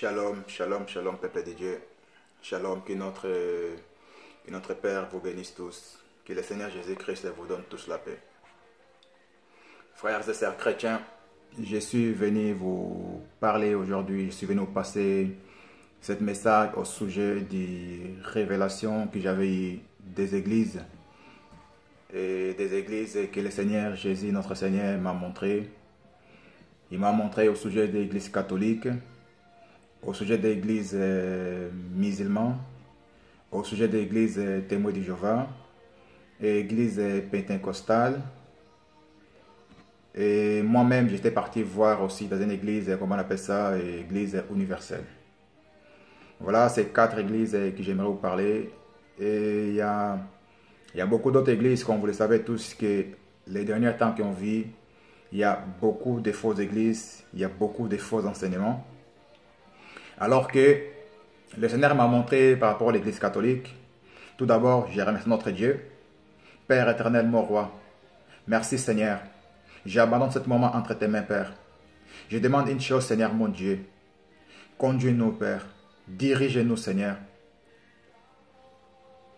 Shalom, shalom, shalom, peuple de Dieu. Shalom, que notre Père vous bénisse tous. Que le Seigneur Jésus-Christ vous donne tous la paix. Frères et sœurs chrétiens, je suis venu vous parler aujourd'hui, je suis venu vous passer cette message au sujet des révélations que j'avais eues des églises. Et des églises que le Seigneur Jésus, notre Seigneur, m'a montré. Il m'a montré au sujet des églises catholiques, au sujet des églises musulmanes, au sujet des églises témoins de Jéhovah, et églises pentecostales. Et moi-même, j'étais parti voir aussi dans une église, comment on appelle ça, église universelle. Voilà, ces 4 églises que j'aimerais vous parler. Et il y a beaucoup d'autres églises, comme vous le savez tous, que les derniers temps qu'on vit, il y a beaucoup de fausses églises, il y a beaucoup de faux enseignements. Alors que le Seigneur m'a montré par rapport à l'église catholique, tout d'abord, je remercie notre Dieu, Père éternel, mon roi. Merci Seigneur. J'abandonne ce moment entre tes mains, Père. Je demande une chose, Seigneur, mon Dieu. Conduis-nous, Père. Dirige-nous, Seigneur.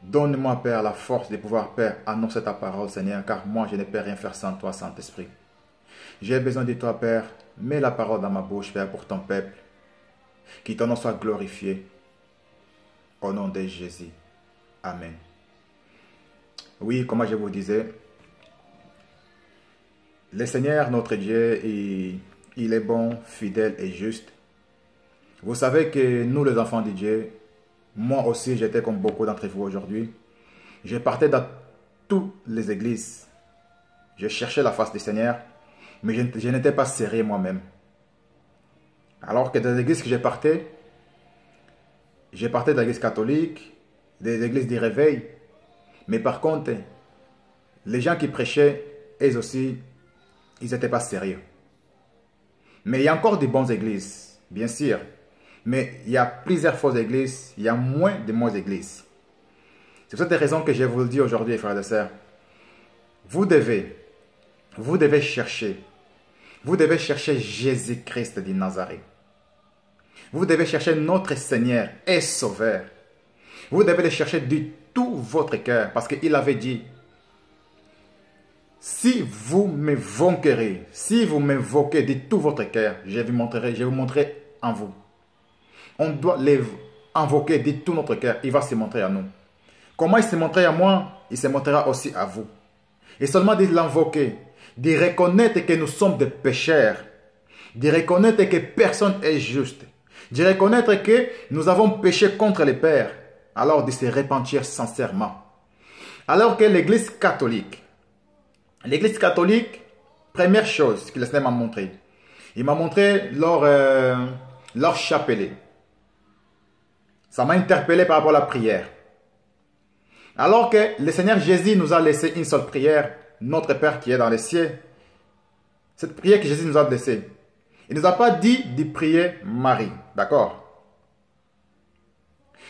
Donne-moi, Père, la force de pouvoir, Père, annoncer ta parole, Seigneur, car moi, je ne peux rien faire sans toi, Saint-Esprit. J'ai besoin de toi, Père. Mets la parole dans ma bouche, Père, pour ton peuple. Que ton nom soit glorifié. Au nom de Jésus. Amen. Oui, comme je vous disais, le Seigneur, notre Dieu, il est bon, fidèle et juste. Vous savez que nous, les enfants de Dieu, moi aussi, j'étais comme beaucoup d'entre vous aujourd'hui. Je partais dans toutes les églises. Je cherchais la face du Seigneur, mais je n'étais pas sérieux moi-même. Alors que dans les églises que j'ai partais de l'église catholique, des églises de réveil. Mais par contre, les gens qui prêchaient, eux aussi, ils n'étaient pas sérieux. Mais il y a encore de bonnes églises, bien sûr. Mais il y a plusieurs fausses églises, il y a moins de bonnes églises. C'est pour cette raison que je vous le dis aujourd'hui, frères et sœurs. Vous devez chercher Jésus-Christ de Nazareth. Vous devez chercher notre Seigneur et Sauveur. Vous devez le chercher de tout votre cœur, parce qu'il avait dit, si vous me vaincrez, si vous m'invoquez de tout votre cœur, je vous montrerai en vous. On doit l'invoquer de tout notre cœur, il va se montrer à nous. Comment il se montrait à moi, il se montrera aussi à vous. Et seulement de l'invoquer, de reconnaître que nous sommes des pécheurs, de reconnaître que personne n'est juste, de reconnaître que nous avons péché contre le Père, alors de se repentir sincèrement. Alors que l'Église catholique, première chose que le Seigneur m'a montré, il m'a montré leur chapelet. Ça m'a interpellé par rapport à la prière. Alors que le Seigneur Jésus nous a laissé une seule prière, notre Père qui est dans les cieux. Cette prière que Jésus nous a laissée. Il ne nous a pas dit de prier Marie. D'accord?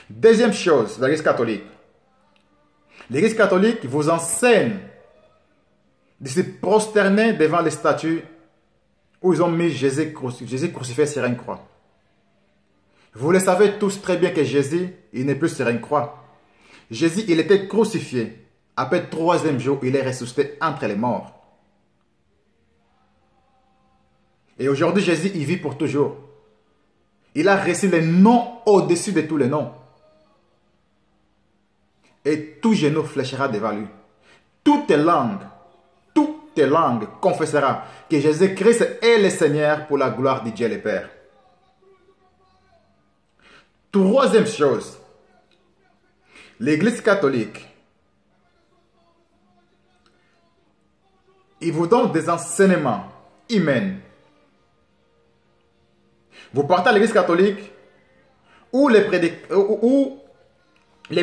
Deuxième chose, l'Église catholique. L'Église catholique vous enseigne de se prosterner devant les statues où ils ont mis Jésus crucifié sur une croix. Vous le savez tous très bien que Jésus, il n'est plus sur une croix. Jésus, il était crucifié. Après le 3e jour, il est ressuscité entre les morts. Et aujourd'hui, Jésus, il vit pour toujours. Il a reçu le nom au-dessus de tous les noms. Et tout genou fléchira devant lui. Toute langue confessera que Jésus-Christ est le Seigneur pour la gloire de Dieu le Père. Troisième chose, l'Église catholique, il vous donne des enseignements humains. Vous partez à l'Église catholique où les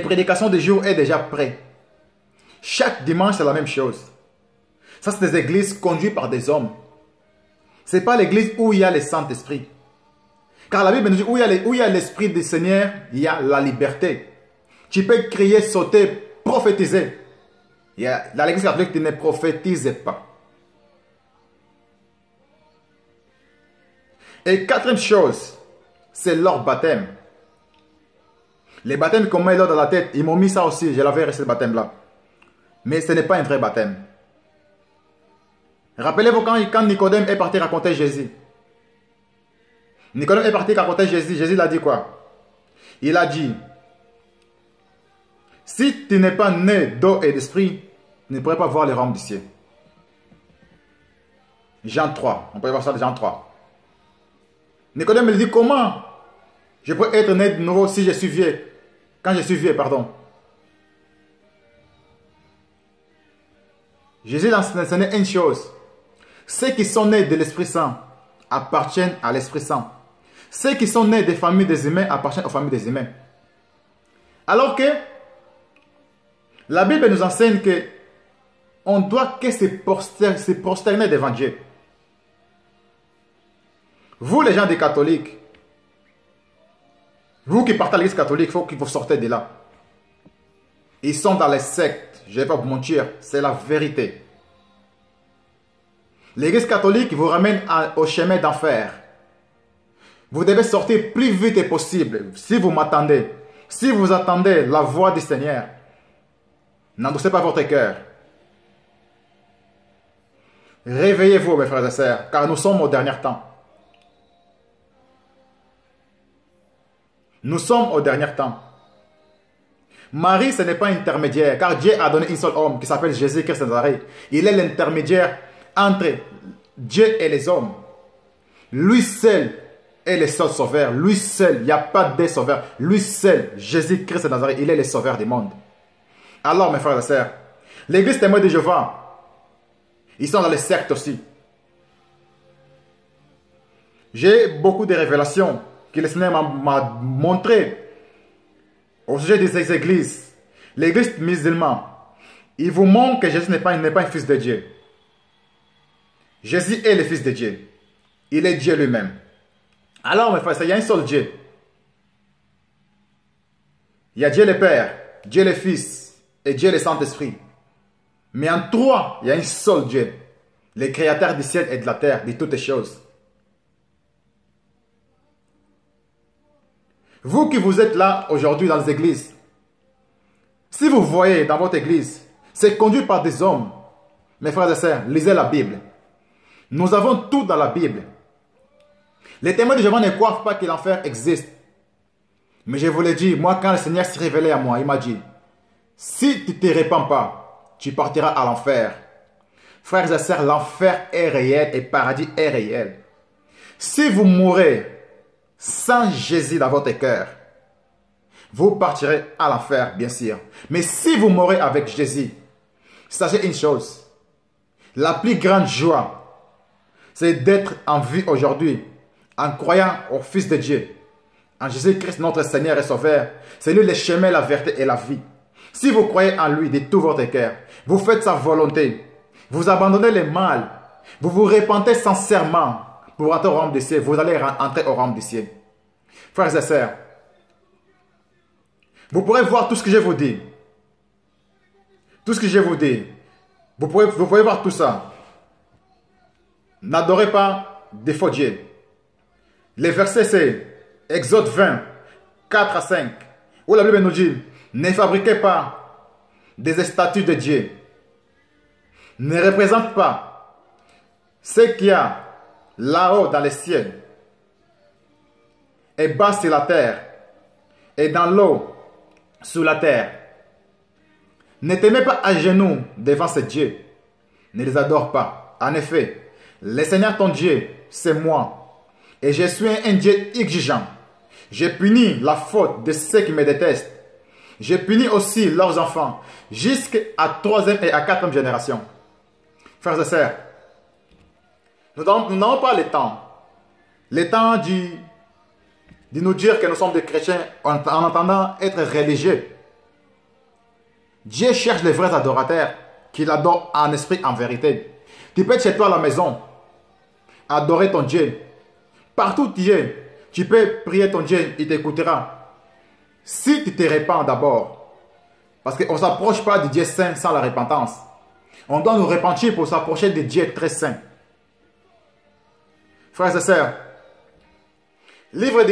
prédications du jour est déjà prêtes. Chaque dimanche, c'est la même chose. Ça, c'est des églises conduites par des hommes. Ce n'est pas l'église où il y a le Saint-Esprit. Car la Bible nous dit où il y a l'Esprit du Seigneur, il y a la liberté. Tu peux crier, sauter, prophétiser. Dans l'église catholique, tu ne prophétises pas. Et quatrième chose, c'est leur baptême. Les baptêmes qu'on met là dans la tête, ils m'ont mis ça aussi, je l'avais resté ce baptême-là. Mais ce n'est pas un vrai baptême. Rappelez-vous quand Nicodème est parti raconter Jésus. Nicodème est parti raconter Jésus. Jésus l'a dit quoi? Il a dit, si tu n'es pas né d'eau et d'esprit, tu ne pourrais pas voir les royaumes du ciel. Jean 3. On peut voir ça dans Jean 3. Nicodème me dit, comment je peux être né de nouveau si je suis vieux? Quand je suis vieux, pardon. Jésus a enseigné une chose. Ceux qui sont nés de l'Esprit Saint appartiennent à l'Esprit Saint. Ceux qui sont nés des familles des humains appartiennent aux familles des humains. Alors que la Bible nous enseigne que on doit que se prosterner devant Dieu. Vous les gens des catholiques, vous qui partez à l'église catholique, il faut que vous sortez de là. Ils sont dans les sectes, je ne vais pas vous mentir, c'est la vérité. L'église catholique vous ramène au chemin d'enfer. Vous devez sortir plus vite que possible. Si vous m'attendez, si vous attendez la voix du Seigneur, n'endossez pas votre cœur. Réveillez-vous, mes frères et sœurs, car nous sommes au dernier temps. Nous sommes au dernier temps. Marie, ce n'est pas intermédiaire, car Dieu a donné un seul homme qui s'appelle Jésus-Christ de Nazareth. Il est l'intermédiaire entre Dieu et les hommes. Lui seul est le seul sauveur. Lui seul, il n'y a pas de sauveur. Lui seul, Jésus-Christ de Nazareth, il est le sauveur du monde. Alors, mes frères et sœurs, l'église témoin de Jéhovah, ils sont dans les sectes aussi. J'ai beaucoup de révélations que le Seigneur m'a montrées au sujet des églises. L'église musulmane, il vous montre que Jésus n'est pas un fils de Dieu. Jésus est le fils de Dieu. Il est Dieu lui-même. Alors, mes frères, il y a un seul Dieu. Il y a Dieu le Père, Dieu le Fils et Dieu le Saint-Esprit. Mais en trois, il y a un seul Dieu, le créateur du ciel et de la terre, de toutes les choses. Vous qui vous êtes là aujourd'hui dans les églises, si vous voyez dans votre église, c'est conduit par des hommes. Mes frères et sœurs, lisez la Bible. Nous avons tout dans la Bible. Les témoins de Jéhovah ne croient pas que l'enfer existe. Mais je vous l'ai dit, moi quand le Seigneur s'est révélé à moi, il m'a dit, si tu ne te répands pas, tu partiras à l'enfer. Frères et sœurs, l'enfer est réel et le paradis est réel. Si vous mourrez sans Jésus dans votre cœur, vous partirez à l'enfer, bien sûr. Mais si vous mourrez avec Jésus, sachez une chose. La plus grande joie, c'est d'être en vie aujourd'hui, en croyant au Fils de Dieu, en Jésus-Christ, notre Seigneur et Sauveur. C'est lui le chemin, la vérité et la vie. Si vous croyez en lui de tout votre cœur, vous faites sa volonté, vous abandonnez le mal, vous vous repentez sincèrement pour entrer au royaume du ciel, vous allez entrer au royaume du ciel. Frères et sœurs, vous pourrez voir tout ce que je vous dis. Tout ce que je vous dis. Vous pouvez voir tout ça. N'adorez pas des faux dieux. Les versets c'est Exode 20, 4 à 5, où la Bible nous dit, ne fabriquez pas des statues de Dieu. Ne représente pas ce qu'il y a là-haut dans les cieux, et bas sur la terre, et dans l'eau sous la terre. Ne te mets pas à genoux devant ces dieux. Ne les adore pas. En effet, le Seigneur ton Dieu, c'est moi. Et je suis un Dieu exigeant. Je punis la faute de ceux qui me détestent. Je punis aussi leurs enfants jusqu'à troisième et à quatrième génération. Frères et sœurs, nous n'avons pas le temps. Le temps de nous dire que nous sommes des chrétiens en entendant être religieux. Dieu cherche les vrais adorateurs qui l'adorent en esprit, en vérité. Tu peux être chez toi à la maison, adorer ton Dieu. Partout où tu es, tu peux prier ton Dieu, il t'écoutera. Si tu te répands d'abord, parce qu'on ne s'approche pas du Dieu saint sans la repentance. On doit nous repentir pour s'approcher de Dieu très saint. Frères et sœurs, Livre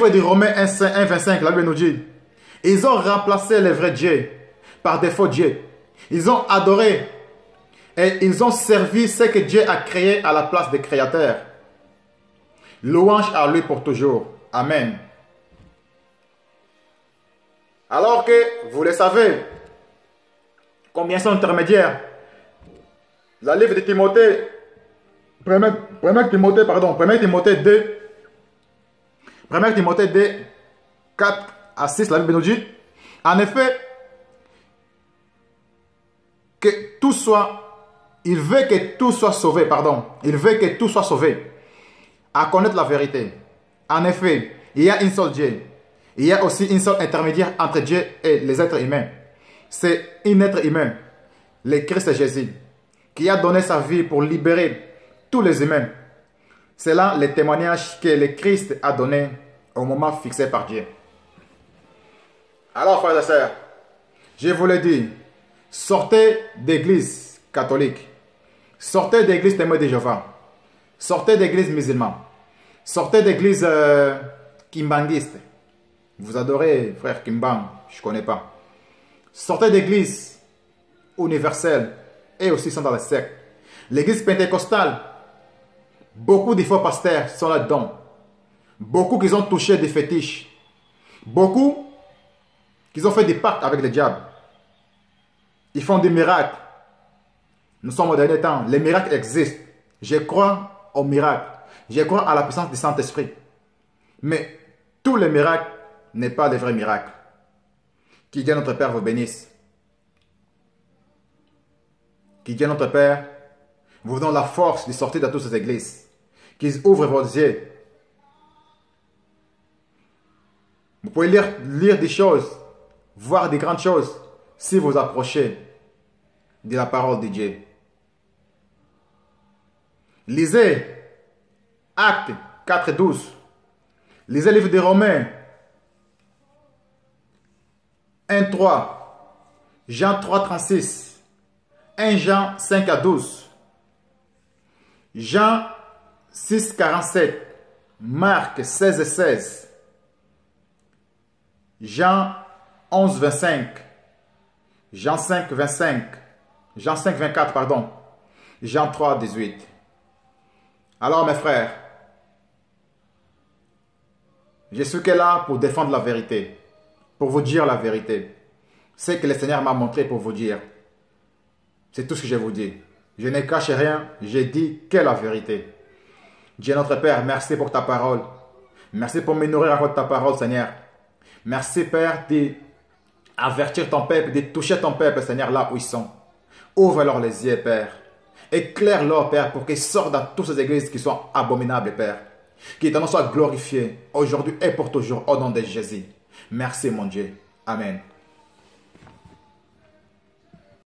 de Romains 1,25, la Bible nous dit, ils ont remplacé les vrais dieux par des faux dieux. Ils ont adoré et ils ont servi ce que Dieu a créé à la place des créateurs. Louange à lui pour toujours. Amen. Alors que, vous le savez, combien sont intermédiaires. La livre de Timothée, 1 Timothée 2, 1 Timothée 2, 4 à 6, la Bible nous dit, en effet, que tout soit, il veut que tout soit sauvé, il veut que tout soit sauvé, à connaître la vérité. En effet, il y a une seule Dieu, il y a aussi une seule intermédiaire entre Dieu et les êtres humains. C'est un être humain, le Christ Jésus, qui a donné sa vie pour libérer tous les humains. C'est là le témoignage que le Christ a donné au moment fixé par Dieu. Alors, frères et sœurs, je vous le dis, sortez d'église catholique, sortez d'église témoin de Jéhovah, sortez d'église musulmane, sortez d'église kimbanguiste. Vous adorez frère Kimbang, je ne connais pas. Sortez d'église universelle et aussi sont dans le secte. L'église pentecostale, beaucoup de faux pasteurs sont là-dedans. Beaucoup qui ont touché des fétiches. Beaucoup qui ont fait des pactes avec le diable. Ils font des miracles. Nous sommes au dernier temps. Les miracles existent. Je crois aux miracles. Je crois à la puissance du Saint-Esprit. Mais tous les miracles n'est pas des vrais miracles. Que Dieu notre Père vous bénisse. Que Dieu notre Père vous donne la force de sortir de toutes ces églises. Qu'ils ouvrent vos yeux. Vous pouvez lire des choses, voir des grandes choses, si vous approchez de la parole de Dieu. Lisez Actes 4:12. Lisez le livre des Romains 1:3, Jean 3:36, 1 Jean 5:12, Jean 6:47, Marc 16:16, Jean 11:25, Jean 5:25, Jean 5:24, pardon, Jean 3:18. Alors mes frères, je suis que là pour défendre la vérité, pour vous dire la vérité. Ce que le Seigneur m'a montré pour vous dire. C'est tout ce que je vous dis. Je ne cache rien, je dis que la vérité. Dieu notre Père, merci pour ta parole. Merci pour me nourrir avec ta parole, Seigneur. Merci, Père, d'avertir ton peuple, de toucher ton peuple, Seigneur, là où ils sont. Ouvre-leur les yeux, Père. Éclaire-leur, Père, pour qu'ils sortent dans toutes ces églises qui sont abominables, Père. Que ton nom soit glorifié aujourd'hui et pour toujours, au nom de Jésus. Merci, mon Dieu. Amen.